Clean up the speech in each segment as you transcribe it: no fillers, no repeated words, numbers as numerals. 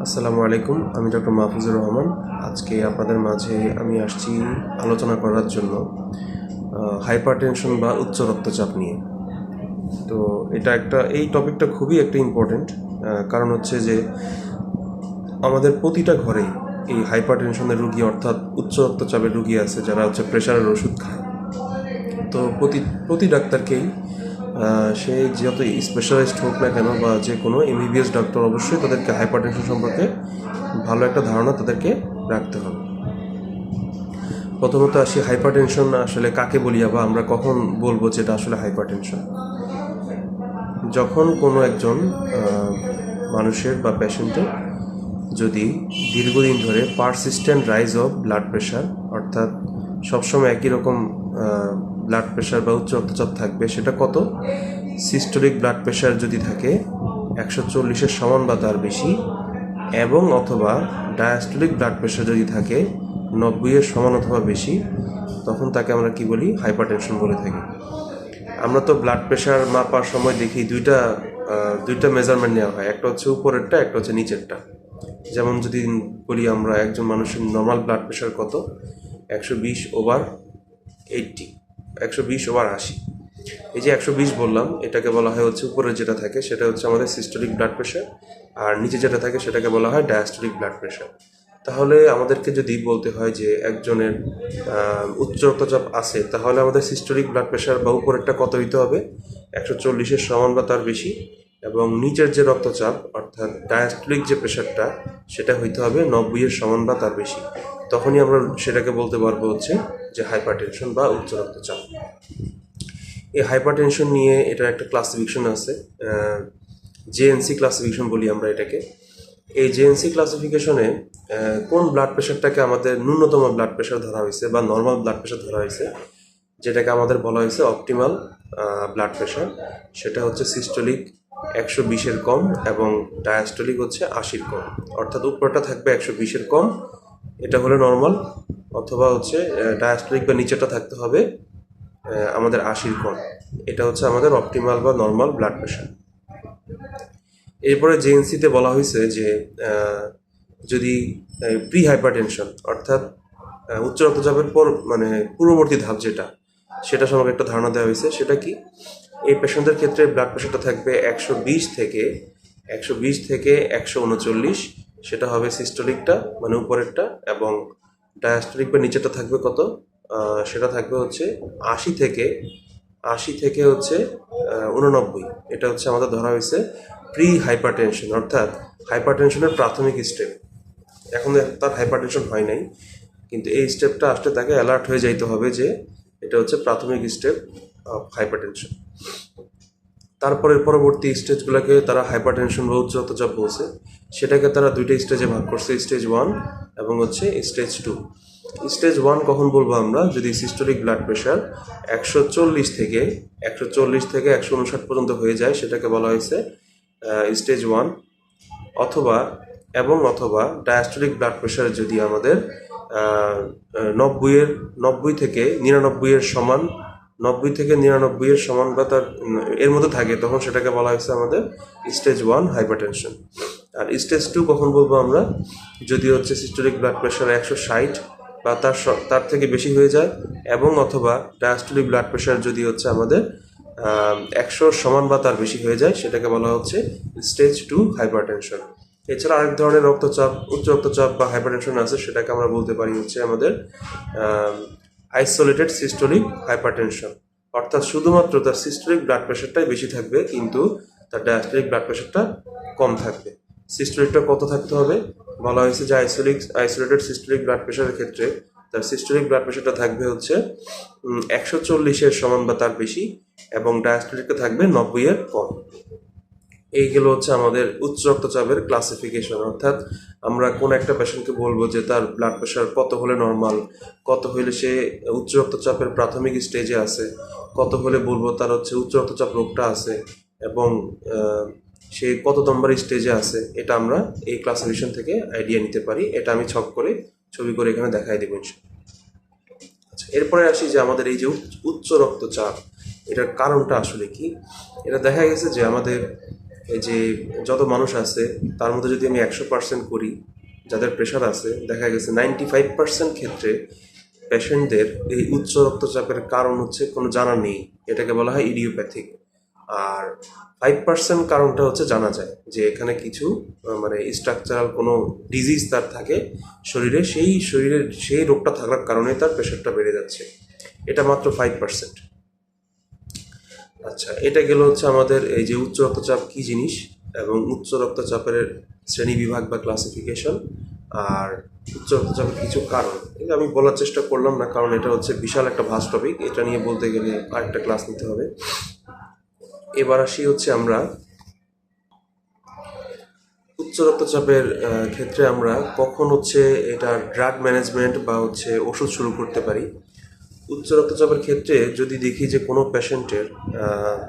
আসসালামু আলাইকুম, আমি ডক্টর মাহফুজুর রহমান। আজকে আপনাদের মাঝে আমি আসছি আলোচনা করার জন্য হাইপারটেনশন বা উচ্চ রক্তচাপ নিয়ে। তো এই টপিকটা খুবই একটা ইম্পর্টেন্ট, কারণ হচ্ছে যে আমাদের প্রতিটা ঘরেই এই হাইপারটেনশনের রুগী অর্থাৎ উচ্চ রক্তচাপের রুগী আছে, যারা হচ্ছে প্রেশারের ওষুধ খায়। তো প্রতি ডাক্তারকেই সে যত স্পেশালিস্ট হোক না কেন বা যে কোনো এমবিবিএস ডাক্তার, অবশ্যই তাদেরকে হাইপারটেনশন সম্পর্কে ভালো একটা ধারণা তাদেরকে রাখতে হবে। প্রথমত আসি, হাইপারটেনশন আসলে কাকে বলি বা আমরা কখন বলবো যেটা আসলে হাইপারটেনশন। যখন কোনো একজন মানুষের বা পেশেন্টের যদি দীর্ঘদিন ধরে persistent rise of blood pressure, অর্থাৎ সবসময় একই রকম ব্লাড প্রেশার বা উচ্চ রক্তচাপ থাকবে, সেটা কত, সিস্টোলিক ব্লাড প্রেশার যদি থাকে 140-এর সমান বা তার বেশি, এবং অথবা ডায়াস্টোলিক ব্লাড প্রেশার যদি থাকে 90-এর সমান অথবা বেশি, তখন তাকে আমরা কি বলি, হাইপারটেনশন বলে থাকি। আমরা তো ব্লাড প্রেশার মাপার সময় দেখি দুইটা মেজারমেন্ট নেওয়া হয়, একটা হচ্ছে উপরেরটা, একটা হচ্ছে নিচেরটা। যেমন যদি বলি আমরা একজন মানুষের নর্মাল ব্লাড প্রেশার কত, 120/80, 120/80। এই যে 120 বললাম, এটাকে বলা হয় হচ্ছে উপরে যেটা থাকে সেটা হচ্ছে আমাদের সিস্টোলিক ব্লাড প্রেশার, আর নিচে যেটা থাকে সেটাকে বলা হয় ডায়াস্টোলিক ব্লাড প্রেশার। তাহলে আমাদেরকে যদি বলতে হয় যে একজনের উচ্চ রক্তচাপ আছে, তাহলে আমাদের সিস্টোলিক ব্লাড প্রেশার বা উপরেরটা কত হইতে হবে, 140-এর সমান বা তার বেশি, এবং নিচের যে রক্তচাপ অর্থাৎ ডায়াস্টোলিক যে প্রেশারটা, সেটা হইতে হবে 90-এর সমান বা তার বেশি। তখনই আমরা সেটাকে বলতে পারবো হচ্ছে যে হাইপারটেনশন বা উচ্চ রক্তচাপ। এই হাইপারটেনশন নিয়ে এটার একটা ক্লাসিফিকেশন আছে, জেএনসি ক্লাসিফিকেশন বলি আমরা এটাকে। এই জেএনসি ক্লাসিফিকেশনে কোন ব্লাড প্রেশারটাকে আমাদের ন্যূনতম ব্লাড প্রেশার ধরা হয়েছে বা নর্মাল ব্লাড প্রেশার ধরা হয়েছে, যেটাকে আমাদের বলা হয়েছে অপটিমাল ব্লাড প্রেশার, সেটা হচ্ছে সিস্টোলিক 120-এর কম এবং ডায়াস্টোলিক হচ্ছে 80-র কম। অর্থাৎ উপরটা থাকবে 120-এর কম, এটা হলো নর্মাল, অথবা হচ্ছে ডায়াস্টোলিক বা নিচেটা থাকতে হবে আমাদের 80-র কম। এটা হচ্ছে আমাদের অপটিমাল বা নর্মাল ব্লাড প্রেশার। এরপরে জেএনসিতে বলা হয়েছে যে যদি প্রি হাইপারটেনশন অর্থাৎ উচ্চ রক্তচাপের পর মানে পূর্ববর্তী ধাপ যেটা, সেটা সম্পর্কে একটা ধারণা দেওয়া হয়েছে। সেটা কি, এই পেশেন্টদের ক্ষেত্রে ব্লাড প্রেশারটা থাকবে 120 থেকে 139, সেটা হবে সিস্টোলিকটা মানে উপরেরটা, এবং ডায়াস্টোলিক বা নিচেটা থাকবে কত, সেটা থাকবে হচ্ছে 80 থেকে হচ্ছে 89। এটা হচ্ছে আমাদের ধরা হয়েছে প্রি হাইপারটেনশন, অর্থাৎ হাইপারটেনশনের প্রাথমিক স্টেপ। এখন তার হাইপারটেনশন হয় নাই, কিন্তু এই স্টেপটা আসলে তাকে অ্যালার্ট হয়ে যাইতে হবে যে এটা হচ্ছে প্রাথমিক স্টেপ অফ হাইপারটেনশন। তারপরের পরবর্তী স্টেজগুলোকে তারা হাইপারটেনশন বা উচ্চ রক্তচাপ বলছে। সেটাকে তারা দুইটা স্টেজে ভাগ করছে, স্টেজ 1 এবং হচ্ছে স্টেজ 2। স্টেজ 1 কখন বলবো আমরা, যদি সিস্টোলিক ব্লাড প্রেশার 140 থেকে 159 পর্যন্ত হয়ে যায়, সেটাকে বলা হয়েছে স্টেজ 1। অথবা ডায়াস্টোলিক ব্লাড প্রেশার যদি আমাদের 90 থেকে 99-এর সমান, 90 থেকে 99-এর সমান বা তার এর মধ্যে থাকে, তখন সেটাকে বলা হয়েছে আমাদের স্টেজ 1 হাইপারটেনশন। আর স্টেজ 2 কখন বলবো আমরা, যদি হচ্ছে সিস্টোলিক ব্লাড প্রেশার 160 বা তার থেকে বেশি হয়ে যায়, এবং অথবা ডায়াস্টোলিক ব্লাড প্রেশার যদি হচ্ছে আমাদের 100 সমান বা তার বেশি হয়ে যায়, সেটাকে বলা হচ্ছে স্টেজ 2 হাইপারটেনশন। এছাড়া আরেক ধরনের রক্তচাপ, উচ্চ রক্তচাপ বা হাইপারটেনশন আছে, সেটাকে আমরা বলতে পারি হচ্ছে আমাদের আইসোলেটেড সিস্টোলিক হাইপারটেনশন, অর্থাৎ শুধুমাত্র তার সিস্টোলিক ব্লাড প্রেশারটাই বেশি থাকবে কিন্তু তার ডায়াস্টোলিক ব্লাড প্রেশারটা কম থাকবে। সিস্টোলিকটা কত থাকতে হবে, বলা হয়েছে যে আইসোলেটেড সিস্টোলিক ব্লাড প্রেশারের ক্ষেত্রে তার সিস্টোলিক ব্লাড প্রেশারটা থাকবে হচ্ছে 140-এর সমান বা তার বেশি, এবং ডায়াস্টোলিকটা থাকবে 90-এর কম। এইগুলো হচ্ছে আমাদের উচ্চ রক্তচাপের ক্লাসিফিকেশন। অর্থাৎ আমরা কোন একটা পেশেন্টকে বলবো যে তার ব্লাড প্রেশার কত হলে নর্মাল, কত হলে সে উচ্চ রক্তচাপের প্রাথমিক স্টেজে আছে, কত হলে বলবো তার হচ্ছে উচ্চ রক্তচাপ রোগটা আছে, এবং সে কত নম্বর স্টেজে আছে, এটা আমরা এই ক্লাসিফিকেশন থেকে আইডিয়া নিতে পারি। এটা আমি ছবি করে এখানে দেখাই দেবো। আচ্ছা, এরপরে আসি যে আমাদের এই যে উচ্চ রক্তচাপ, এটার কারণটা আসলে কি। এটা দেখা গেছে যে আমাদের এই যে যত মানুষ আছে তার মধ্যে যদি আমি 100% করি যাদের প্রেশার আছে, দেখা গেছে 95% ক্ষেত্রে পেশেন্টদের এই উচ্চ রক্তচাপের কারণ হচ্ছে কোনো জানা নেই, এটাকে বলা হয় ইডিওপ্যাথিক। আর 5% কারণটা হচ্ছে জানা যায় যে এখানে কিছু মানে স্ট্রাকচারাল কোনো ডিজিজ তার থাকে শরীরে, শরীরের সেই রোগটা থাকার কারণে তার প্রেশারটা বেড়ে যাচ্ছে, এটা মাত্র 5%। আচ্ছা, এটা গেল হচ্ছে আমাদের এই যে উচ্চ রক্তচাপ কী জিনিস এবং উচ্চ রক্তচাপের শ্রেণী বিভাগ বা ক্লাসিফিকেশন, আর উচ্চ রক্তচাপের কিছু কারণ। এটা আমি বলার চেষ্টা করলাম না, কারণ এটা হচ্ছে বিশাল একটা ভাস্ট টপিক, এটা নিয়ে বলতে গেলে আরেকটা ক্লাস নিতে হবে। এবার আসি হচ্ছে আমরা উচ্চ রক্তচাপের ক্ষেত্রে আমরা কখন হচ্ছে এটা ড্রাগ ম্যানেজমেন্ট বা হচ্ছে ওষুধ শুরু করতে পারি। উচ্চ রক্তচাপের ক্ষেত্রে যদি দেখি যে কোনো পেশেন্টের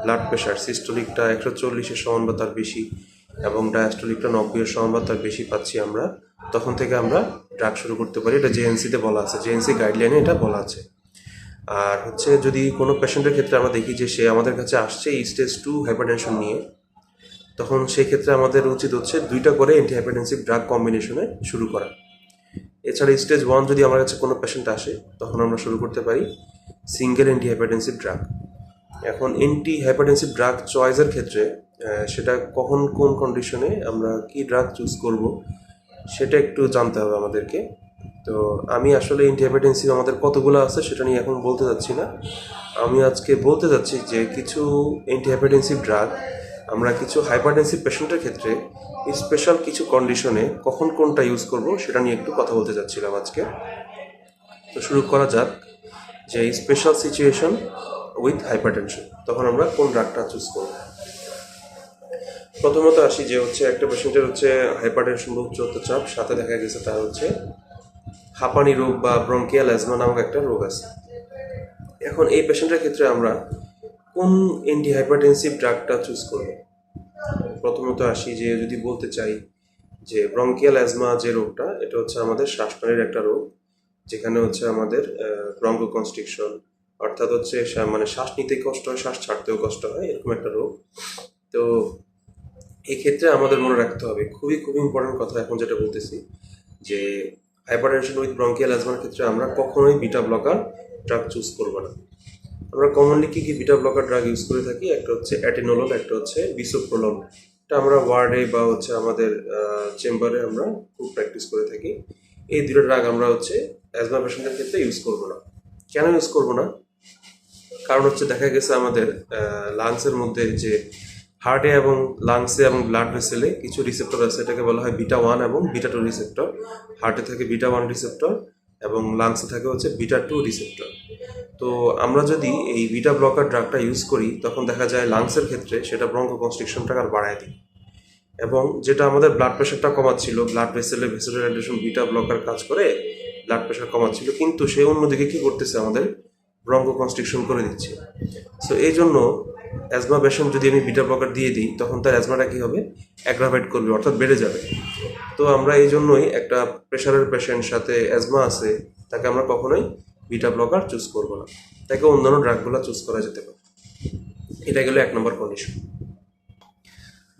ব্লাড প্রেশার সিস্টোলিকটা 140-এর সমান বা তার বেশি এবং ডায়াস্টোলিকটা 90-এর সমান বা তার বেশি পাচ্ছি আমরা, তখন থেকে আমরা ড্রাগ শুরু করতে পারি। এটা জেএনসিতে বলা আছে, জেএনসি গাইডলাইনে এটা বলা আছে। আর হচ্ছে যদি কোনো পেশেন্টের ক্ষেত্রে আমরা দেখি যে সে আমাদের কাছে আসছে স্টেজ 2 হাইপারটেনশন নিয়ে, তখন সেই ক্ষেত্রে আমাদের উচিত হচ্ছে 2টা করে অ্যান্টিহাইপারটেনসিভ ড্রাগ কম্বিনেশনে শুরু করা। এছাড়া স্টেজ 1 যদি আমার কাছে কোনো পেশেন্ট আসে, তখন আমরা শুরু করতে পারি সিঙ্গেল অ্যান্টিহাইপারটেনসিভ ড্রাগ। এখন অ্যান্টিহাইপারটেনসিভ ড্রাগ চয়েসের ক্ষেত্রে সেটা কখন কোন কন্ডিশনে আমরা কি ড্রাগ চুজ করব সেটা একটু জানতে হবে আমাদেরকে। তো আমি আসলে অ্যান্টিহাইপারটেনসিভ আমাদের কতগুলো আছে সেটা নিয়ে এখন বলতে যাচ্ছি না, আমি আজকে বলতে যাচ্ছি যে কিছু অ্যান্টিহাইপারটেনসিভ ড্রাগ আমরা কিছু হাইপারটেনসিভ পেশেন্টের ক্ষেত্রে স্পেশাল কিছু কন্ডিশনে কখন কোনটা ইউজ করব সেটা নিয়ে একটু কথা বলতে যাচ্ছিলাম আজকে। তো শুরু করা যাক যে স্পেশাল সিচুয়েশন উইথ হাইপারটেনশন, তখন আমরা কোন ড্রাগটা চুজ করব। প্রথমত আসি যে হচ্ছে একটা পেশেন্টের হচ্ছে হাইপারটেনশন বা উচ্চ রক্তচাপ, সাথে দেখা গেছে তার হচ্ছে হাঁপানি রোগ বা ব্রঙ্কিয়াল অ্যাজমা নামক একটা রোগ আছে। এখন এই পেশেন্টের ক্ষেত্রে আমরা কোন অ্যান্টিহাইপারটেনসিভ ড্রাগটা চুজ করব। প্রথমত আসি যে যদি বলতে চাই যে ব্রঙ্কিয়াল অ্যাজমা যে রোগটা, এটা হচ্ছে আমাদের শ্বাসনালীর একটা রোগ, যেখানে হচ্ছে আমাদের ব্রঙ্কো কনস্ট্রিকশন, অর্থাৎ হচ্ছে মানে শ্বাস নিতে কষ্ট হয়, শ্বাস ছাড়তেও কষ্ট হয়, এরকম একটা রোগ। তো এই ক্ষেত্রে আমাদের মনে রাখতে হবে খুবই খুবই ইম্পর্টেন্ট কথা এখন যেটা বলতেছি, যে হাইপারটেনশন উইথ ব্রঙ্কিয়াল অ্যাজমার ক্ষেত্রে আমরা কখনোই বিটা ব্লকার ড্রাগ চুজ করব না। আমরা কমনলি কি কি বিটা ব্লকার ড্রাগ ইউজ করে থাকি, একটা হচ্ছে অ্যাটেনোলল, একটা হচ্ছে বিসোপ্রোলল। এটা আমরা ওয়ার্ডে বা হচ্ছে আমাদের চেম্বারে আমরা খুব প্র্যাকটিস করে থাকি। এই দুটো ড্রাগ আমরা হচ্ছে অ্যাজমা পেশেন্টের ক্ষেত্রে ইউজ করব না। কেন ইউজ করব না? কারণ হচ্ছে দেখা গেছে আমাদের লাংসের মধ্যে যে হার্টে এবং লাংসে এবং ব্লাড ভেসেলে কিছু রিসেপ্টর আছে, এটাকে বলা হয় বিটা 1 এবং বিটা 2 রিসেপ্টর। হার্টে থাকে বিটা 1 রিসেপ্টর এবং লাংসে থাকে হচ্ছে বিটা 2 রিসেপ্টর। তো আমরা যদি এই বিটা ব্লকার ড্রাগটা ইউজ করি, তখন দেখা যায় লাংসের ক্ষেত্রে সেটা ব্রঙ্কো কনস্ট্রিকশনটাকে আর বাড়ায় দিই, এবং যেটা আমাদের ব্লাড প্রেশারটা কমাচ্ছিল, ব্লাড ভেসেলে ভেসোডাইলেশন বিটা ব্লকার কাজ করে ব্লাড প্রেশার কমাচ্ছিল, কিন্তু সে অন্যদিকে কি করতেছে, আমাদের ব্রঙ্কো কনস্ট্রিকশন করে দিচ্ছে। সো এই জন্য অ্যাজমা পেশেন্ট যদি আমি বিটা ব্লকার দিয়ে দিই, তখন তার অ্যাজমাটা কী হবে, অ্যাগ্রাভেট করবে, অর্থাৎ বেড়ে যাবে। তো আমরা এই জন্যই একটা প্রেশারের পেশেন্ট সাথে অ্যাজমা আছে, তাকে আমরা কখনোই বিটা ব্লকার চুজ করবো না, তাকে অন্যান্য ড্রাগগুলো চুজ করা যেতে পারে। এটা গেল 1 নম্বর কন্ডিশন।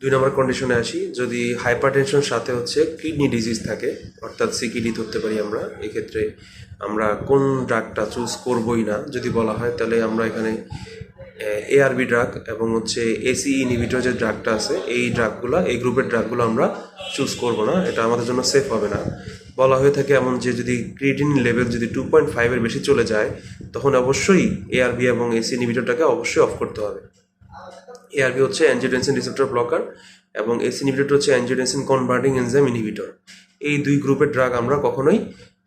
2 নম্বর কন্ডিশনে আসি, যদি হাইপারটেনশন সাথে হচ্ছে কিডনি ডিজিজ থাকে, অর্থাৎ সিকিডি ধরতে পারি আমরা, এক্ষেত্রে আমরা কোন ড্রাগটা চুজ করবই না যদি বলা হয়, তাহলে আমরা এখানে এআরবি ড্রাগ এবং হচ্ছে এসি ইনহিবিটর যে ড্রাগটা আছে, এই ড্রাগগুলো, এই গ্রুপের ড্রাগগুলো আমরা চুজ করব না, এটা আমাদের জন্য সেফ হবে না। বলা হয়ে থাকে এমন যে যদি ক্রিয়েটিনিন লেভেল যদি 2.5-এর বেশি চলে যায়, তখন অবশ্যই এআরবি এবং এসি ইনহিবিটরটাকে অবশ্যই অফ করতে হবে। এআরবি হচ্ছে অ্যাঞ্জিওটেনসিন রিসেপ্টর ব্লকার এবং এসি ইনহিবিটর হচ্ছে অ্যাঞ্জিওটেনসিন কনভার্টিং এনজাইম ইনহিবিটর। এই 2 গ্রুপের ড্রাগ আমরা কখনোই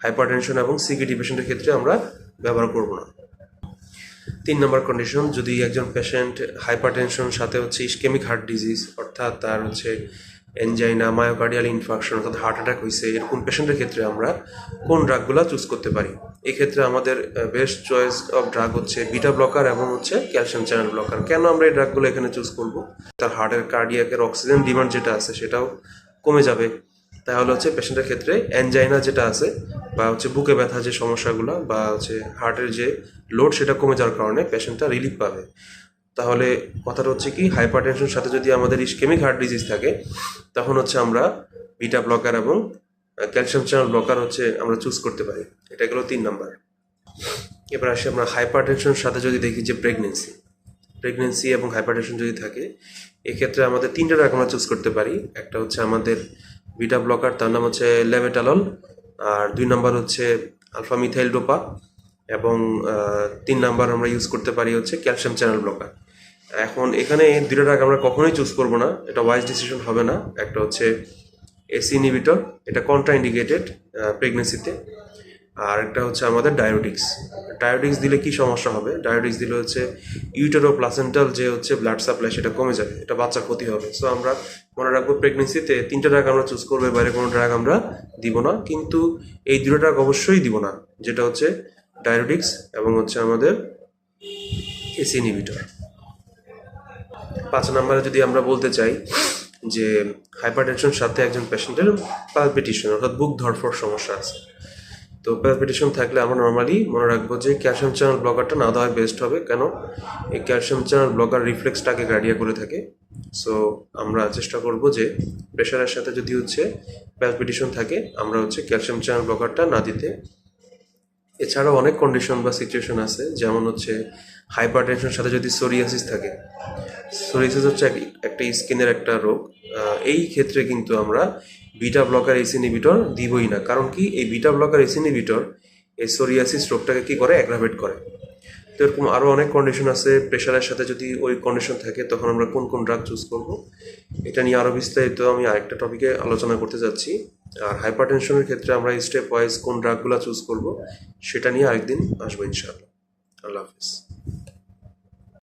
হাইপারটেনশন এবং সিকিডি পেশেন্টের ক্ষেত্রে আমরা ব্যবহার করব না। 3 নম্বর কন্ডিশন, যদি একজন পেশেন্ট হাইপারটেনশন সাথে হচ্ছে ইসকেমিক হার্ট ডিজিজ, অর্থাৎ তার হচ্ছে এনজাইনা, মায়োকার্ডিয়াল ইনফার্কশন, অর্থাৎ হার্ট অ্যাটাক হয়েছে, এরকম পেশেন্টের ক্ষেত্রে আমরা কোন ড্রাগগুলো চুজ করতে পারি। এক্ষেত্রে আমাদের বেস্ট চয়েস অফ ড্রাগ হচ্ছে বিটা ব্লকার এবং হচ্ছে ক্যালসিয়াম চ্যানেল ব্লকার। কেন আমরা এই ড্রাগগুলো এখানে চুজ করব? তার হার্টের কার্ডিয়াকের অক্সিজেন ডিমান্ড যেটা আছে সেটাও কমে যাবে। তাহলে হচ্ছে পেশেন্টের ক্ষেত্রে অ্যানজাইনা যেটা আছে বা হচ্ছে বুকে ব্যথা যে সমস্যাগুলো বা হচ্ছে হার্টের যে লোড সেটা কমে যাওয়ার কারণে পেশেন্টটা রিলিফ পাবে। তাহলে কথাটা হচ্ছে কি, হাইপারটেনশনের সাথে যদি আমাদের ইসকেমিক হার্ট ডিজিজ থাকে তখন হচ্ছে আমরা বিটা ব্লকার এবং ক্যালসিয়াম চ্যানেল ব্লকার হচ্ছে আমরা চুজ করতে পারি। এটা গেলো 3 নাম্বার। এবার আসি আমরা হাইপারটেনশনের সাথে যদি দেখি যে প্রেগনেন্সি এবং হাইপারটেনশন যদি থাকে, এক্ষেত্রে আমাদের 3টা ড্রাগ আমরা চুজ করতে পারি। একটা হচ্ছে আমাদের বিটা ব্লকার, তার নাম হচ্ছে লেবেটালল, আর 2 নাম্বার হচ্ছে আলফা মিথাইল ডোপা, এবং 3 নাম্বার আমরা ইউজ করতে পারি হচ্ছে ক্যালসিয়াম চ্যানেল ব্লকার। এখন এখানে 2টা ড্রাগ আমরা কখনোই চুজ করব না, এটা ওয়াইজ ডিসিশন হবে না। একটা হচ্ছে এসি ইনহিবিটর, এটা কন্ট্রাইন্ডিকেটেড প্রেগনেন্সিতে। আর একটা হচ্ছে আমাদের ডায়োটিক্স দিলে কি সমস্যা হবে, ডায়োটিক্স দিলে হচ্ছে ইউটেরো প্লাসেন্টাল যে হচ্ছে ব্লাড সাপ্লাই সেটা কমে যাবে, এটা বাচ্চার ক্ষতি হবে। সো আমরা মনে রাখবো প্রেগনেন্সিতে 3টা ড্রাগ আমরা চুজ করবো, বাইরে কোনো ড্রাগ আমরা দিব না। কিন্তু এই 2টা ড্রাগ অবশ্যই দিব না, যেটা হচ্ছে ডায়োটিক্স এবং হচ্ছে আমাদের এসি ইনহিবিটর। 5 নম্বরে যদি আমরা বলতে চাই যে হাইপারটেনশন সাথে একজন পেশেন্টের পালপিটেশন অর্থাৎ বুক ধড়ফড় সমস্যা আছে, তো পালপিটেশন থাকলে আমরা নর্মালি মনে রাখবো যে ক্যালসিয়াম চ্যানেল ব্লকারটা না দেওয়াই বেস্ট হবে। কেন? এই ক্যালসিয়াম চ্যানেল ব্লকার রিফ্লেক্সটাকে গার্ডিয়া করে থাকে। সো আমরা চেষ্টা করব যে প্রেশারের সাথে যদি হচ্ছে পালপিটেশন থাকে আমরা হচ্ছে ক্যালসিয়াম চ্যানেল ব্লকারটা না দিতে। এছাড়াও অনেক কন্ডিশন বা সিচুয়েশন আছে, যেমন হচ্ছে হাইপারটেনশনের সাথে যদি সোরিয়াসিস থাকে। সোরিয়াসিস হচ্ছে একটা স্কিনের একটা রোগ। এই ক্ষেত্রে কিন্তু আমরা বিটা ব্লকার এসি ইনহিবিটর দিবই না। কারণ কি, এই বিটা ব্লকার এসি ইনহিবিটর এই সোরিয়াসিস রোগটাকে কি করে, অ্যাগ্রাভেট করে। তো এরকম আরও অনেক কন্ডিশন আছে। প্রেশারের সাথে যদি ওই কন্ডিশন থাকে তখন আমরা কোন কোন ড্রাগ চুজ করব, এটা নিয়ে আরও বিস্তারিত আমি আরেকটা টপিকে আলোচনা করতে যাচ্ছি। আর হাইপারটেনশনের ক্ষেত্রে আমরা স্টেপ ওয়াইজ কোন ড্রাগগুলো চুজ করব সেটা নিয়ে আরেকদিন আসবো ইনশাআল্লাহ। আল্লাহ হাফিজ।